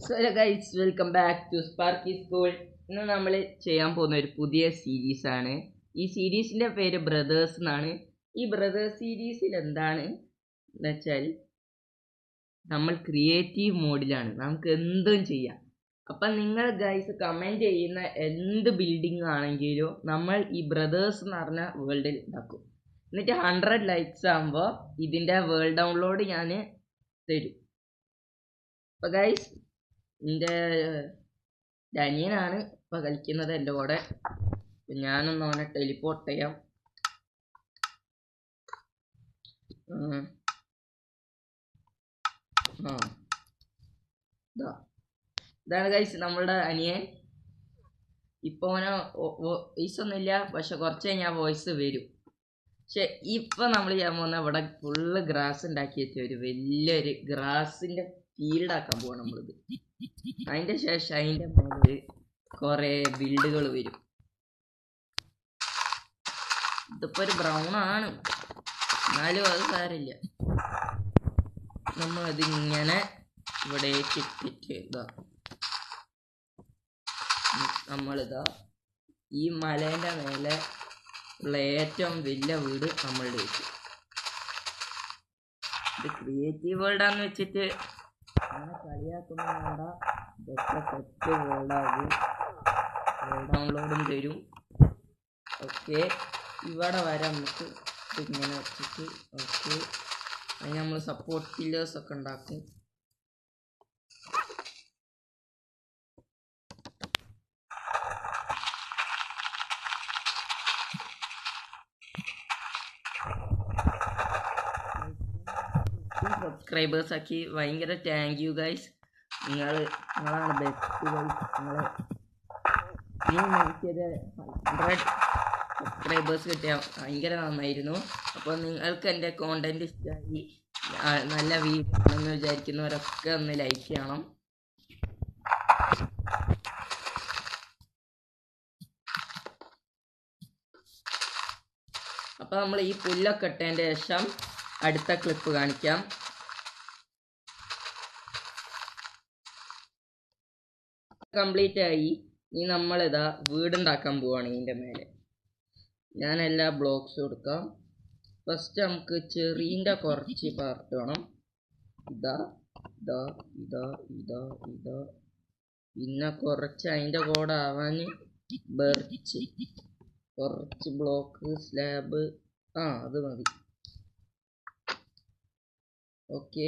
So guys welcome back to Sparky school. ഇന്ന് നമ്മൾ ചെയ്യാൻ പോകുന്ന ഒരു പുതിയ സീരീസ് ആണ്. ഈ സീരീസിൻ്റെ പേര് ബ്രദേഴ്സ് എന്നാണ്. ഈ ബ്രദേഴ്സ് സീരീസിൽ എന്താണ് എന്ന് വെച്ചാൽ നമ്മൾ ക്രിയേറ്റീവ് മോഡിലാണ്, നമുക്ക് എന്തും ചെയ്യാം. അപ്പം നിങ്ങൾ ഗൈസ് കമൻറ്റ് ചെയ്യുന്ന എന്ത് ബിൽഡിംഗ് ആണെങ്കിലും നമ്മൾ ഈ ബ്രദേഴ്സ് എന്ന് പറഞ്ഞ വേൾഡിൽ ഉണ്ടാക്കും. എന്നിട്ട് 100 ലൈക്സ് ആകുമ്പോൾ ഇതിൻ്റെ വേൾഡ് ഡൗൺലോഡ് ഞാൻ തരും. അപ്പോൾ ഗൈസ് എൻ്റെ അനിയനാണ് ഇപ്പം കളിക്കുന്നത് എൻ്റെ കൂടെ. ഞാനൊന്ന് അവനെ ടെലിപ്പോർട്ട് ചെയ്യാം. ഇതാണ് ഗൈസ് നമ്മളുടെ അനിയൻ. ഇപ്പോൾ അവന് വോയിസ് ഒന്നുമില്ല, പക്ഷെ കുറച്ച് കഴിഞ്ഞാൽ വോയിസ് വരും. പക്ഷെ ഇപ്പം നമ്മൾ ചെയ്യാൻ പോകുന്ന ഇവിടെ ഫുള്ള് ഗ്രാസ് ഉണ്ടാക്കി വെച്ച ഒരു വലിയൊരു ഗ്രാസിൻ്റെ ഫീൽഡാക്കാൻ പോവാണ് നമ്മളിത്. അതിൻ്റെ ശേഷം അതിൻ്റെ മുകളിൽ കുറേ ബിൽഡുകൾ വരും. ഇതിപ്പോൾ ഒരു ബ്രൗൺ ആണ്, എന്നാലും അത് സാരമില്ല. നമ്മളതിങ്ങനെ ഇവിടെ ഇട്ടിട്ട് നമ്മളിതാ ഈ മലേൻ്റെ മേലെ ഉള്ള ഏറ്റവും വലിയ വീട് നമ്മളുടെ വെച്ചു. ഇത് ക്രിയേറ്റീവ് വേൾഡാന്ന് വെച്ചിട്ട് അങ്ങനെ കളിയാക്കൊന്നും വേണ്ട. ഇതൊക്കെ സെറ്റ് വേൾഡാകും, വേൾഡ് ഡൗൺലോഡും തരും. ഓക്കെ, ഇവിടെ വരെ നമുക്ക് ഇങ്ങനെ വെച്ചിട്ട് ഓക്കെ അതിന് നമ്മൾ സപ്പോർട്ട് പില്ലേഴ്സൊക്കെ ഉണ്ടാക്കും. സബ്സ്ക്രൈബേഴ്സ് ആക്കി ഭയങ്കര താങ്ക് യു ഗൈസ്. നിങ്ങളാണ് ബെസ്റ്റ് ഗൈസ്. എനിക്കൊരു 100 സബ്സ്ക്രൈബേഴ്സ് കിട്ടിയാൽ ഭയങ്കര നന്നായിരുന്നു. അപ്പോൾ നിങ്ങൾക്ക് എൻ്റെ കോണ്ടൻറ്റ് ഇഷ്ടമായി, നല്ല വീഡിയോ ആണെന്ന് വിചാരിക്കുന്നവരൊക്കെ ഒന്ന് ലൈക്ക് ചെയ്യണം. അപ്പോൾ നമ്മൾ ഈ പുല്ലൊക്കെ ഇട്ടതിൻ്റെ ശേഷം അടുത്ത ക്ലിപ്പ് കാണിക്കാം. കംപ്ലീറ്റ് ആയി. ഇനി നമ്മളിതാ വീടുണ്ടാക്കാൻ പോവാണ്. ഇതിൻ്റെ മേലെ ഞാൻ എല്ലാ ബ്ലോക്സും എടുക്കാം. ഫസ്റ്റ് നമുക്ക് ചെറിയൻ്റെ കുറച്ച് പാർട്ട് വേണം. ഇതാ ഇതാ ഇതാ ഇതാ ഇതാ പിന്നെ കുറച്ച് അതിൻ്റെ കൂടെ ആവാൻ ബെർച്ച്, കുറച്ച് ബ്ലോക്ക്, സ്ലാബ്, അത് മതി. ഓക്കെ,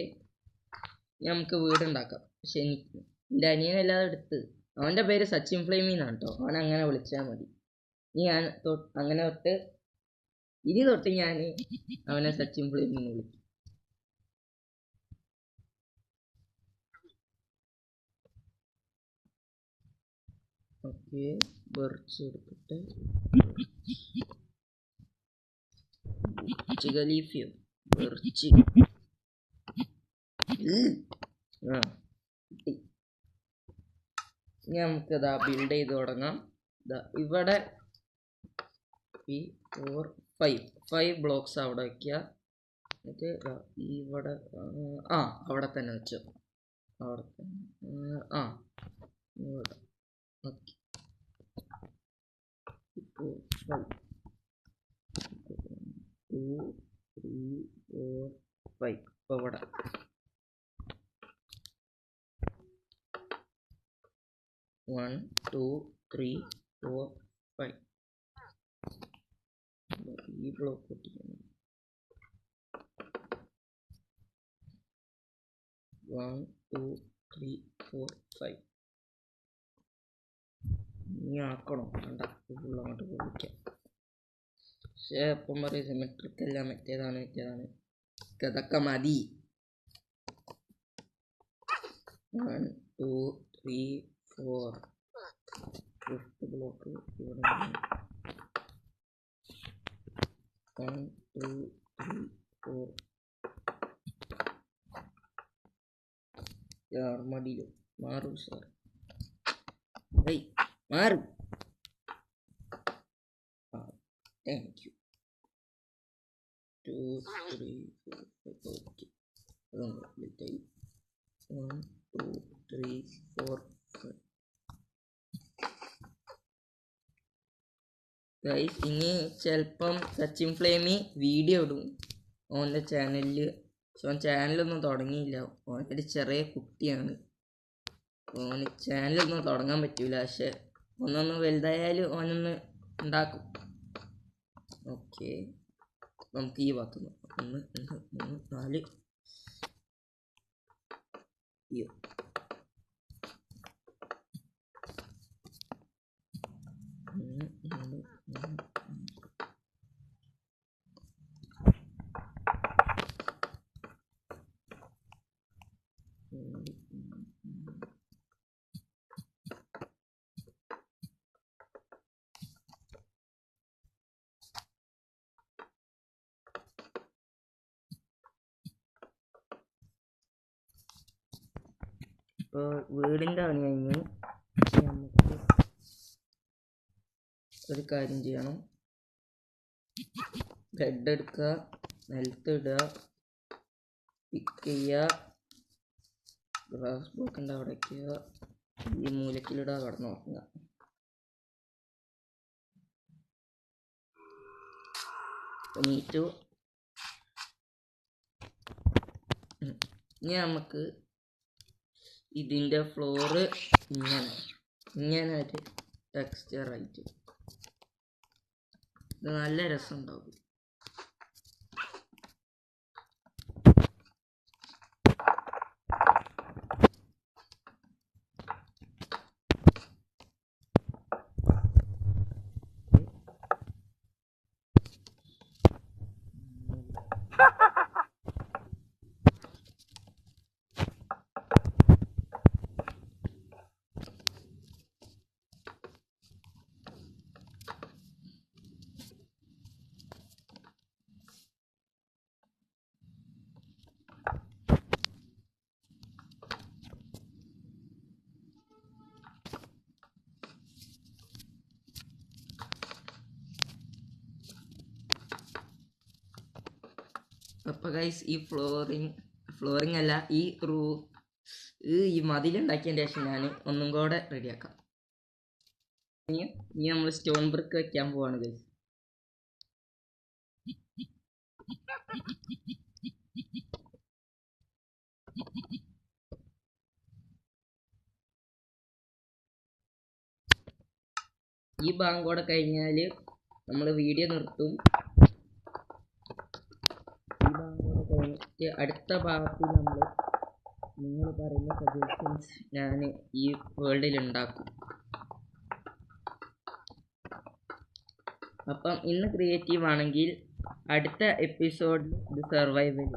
നമുക്ക് വീടുണ്ടാക്കാം. പക്ഷെ എൻ്റെ അനിയനല്ലാതെ എടുത്ത്, അവൻ്റെ പേര് സച്ചിൻ ഫ്ലെയിമിന്നാണ് കേട്ടോ. അവൻ അങ്ങനെ വിളിച്ചാൽ മതി. ഞാൻ അങ്ങനെ ഇനി തൊട്ട് ഞാൻ അവനെ സച്ചിൻ ഫ്ലെയിമിന്ന് വിളിക്കും. ഓക്കെ, ബെർച്ച് എടുത്തിട്ട് ഖലീഫയോ ബെർച്ച് കിട്ടി. ഇനി നമുക്കിതാ ബിൽഡ് ചെയ്ത് തുടങ്ങാം. ഇവിടെ 3 4 5 ബ്ലോക്സ് അവിടെ വയ്ക്കുക. എന്നിട്ട് ഇവിടെ അവിടെ തന്നെ വെച്ചു. അവിടെ തന്നെ ഇവിടെ ഓക്കെ. ഇപ്പോൾ 5 2 3 4 5 ഇപ്പോൾ ഇവിടെ 1 2 3 4 5 ഈ ബ്ലോക്ക് പൊട്ടിക്കുന്നു. 1 2 3 4 5 ഇനി ആക്കണം. വേണ്ട, ഫുൾ അങ്ങോട്ട് പൊളിക്കാം. പക്ഷേ അപ്പം പറയും സിമെട്രിക്കല്ല, മറ്റേതാണ് അതൊക്കെ മതി. 1 2 3 4 ഫിഫ്ത്ത് ബ്ലോക്ക് ഇവിടെ 1 2 3 4 മടിയിലോ മാറും സാർ, മാറും. Thank you. 2 3 4 5 ഓക്കെ. 1 2 3 4 ഗൈസ്. ഇനി ചിലപ്പം സച്ചിൻ ഫ്ലെയിമി വീഡിയോ ഇടും ഓൻ്റെ ചാനലിൽ. പക്ഷെ ഓൻ ചാനലൊന്നും തുടങ്ങിയില്ല. ഓനൊരു ചെറിയ കുട്ടിയാണ്. ഓന് ചാനലൊന്നും തുടങ്ങാൻ പറ്റൂല. പക്ഷെ ഒന്നൊന്ന് വലുതായാൽ ഓനൊന്ന് ഉണ്ടാക്കും. ഓക്കെ, നമുക്ക് ഈ ഭാഗത്തുനിന്ന് 1 2 3 4 അയ്യോ ഇപ്പോൾ വീടിൻ്റെ പണി കഴിഞ്ഞു. നമുക്ക് ഒരു കാര്യം ചെയ്യണം. ബെഡ് എടുക്കുക, നിലത്തിടുക, പിക്ക് ചെയ്യുക, ഗ്ലാസ് ബ്ലോക്കിൻ്റെ അവിടെ വയ്ക്കുക, ഈ മൂലക്കിലിടുക, കടന്നു നോക്കുക. നീറ്റു. ഇനി നമുക്ക് ഇതിൻ്റെ ഫ്ലോറ് ഇങ്ങനെ ഒരു ടെക്സ്ചറായിട്ട് ഇത് നല്ല രസമുണ്ടാവും. അപ്പോൾ ഗൈസ്, ഈ ഫ്ലോറിങ് അല്ല, ഈ മതിലുണ്ടാക്കിയതിൻ്റെ ശേഷം ഞാൻ ഒന്നും കൂടെ റെഡിയാക്കാം. ഇനി നമ്മൾ സ്റ്റോൺ ബ്രിക്ക് വെക്കാൻ പോവാണ് ഗൈസ്. ഈ ഭാഗം കൂടെ കഴിഞ്ഞാൽ നമ്മൾ വീഡിയോ നിർത്തും. ഈ ഭാഗം കൂടെ കഴിഞ്ഞിട്ട് അടുത്ത ഭാഗത്തിൽ നിങ്ങൾ പറയുന്ന സജഷൻസ് ഞാൻ ഈ വേൾഡിൽ ഉണ്ടാക്കും. അപ്പം ഇന്ന് ക്രിയേറ്റീവ് ആണെങ്കിൽ അടുത്ത എപ്പിസോഡിൽ ഇത് സർവൈവൽ.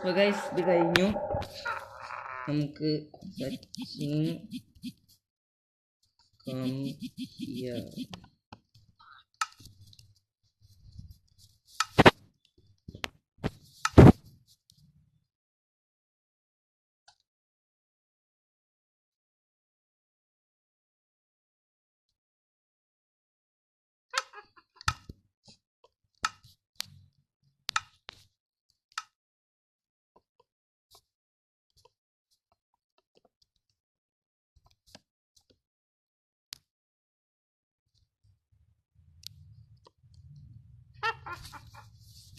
So guys, ഇത് കഴിഞ്ഞു. നമുക്ക് സച്ചിൻ come here.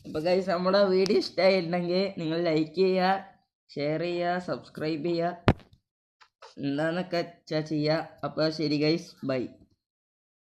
അപ്പോൾ ഗൈസ്, നമ്മുടെ വീഡിയോ ഇഷ്ടമായിട്ടുണ്ടെങ്കിൽ നിങ്ങൾ ലൈക്ക് ചെയ്യുക, ഷെയർ ചെയ്യുക, സബ്സ്ക്രൈബ് ചെയ്യുക, എന്താണെന്നൊക്കെ ചെയ്യുക. അപ്പോൾ ശരി ഗൈസ്, ബൈ.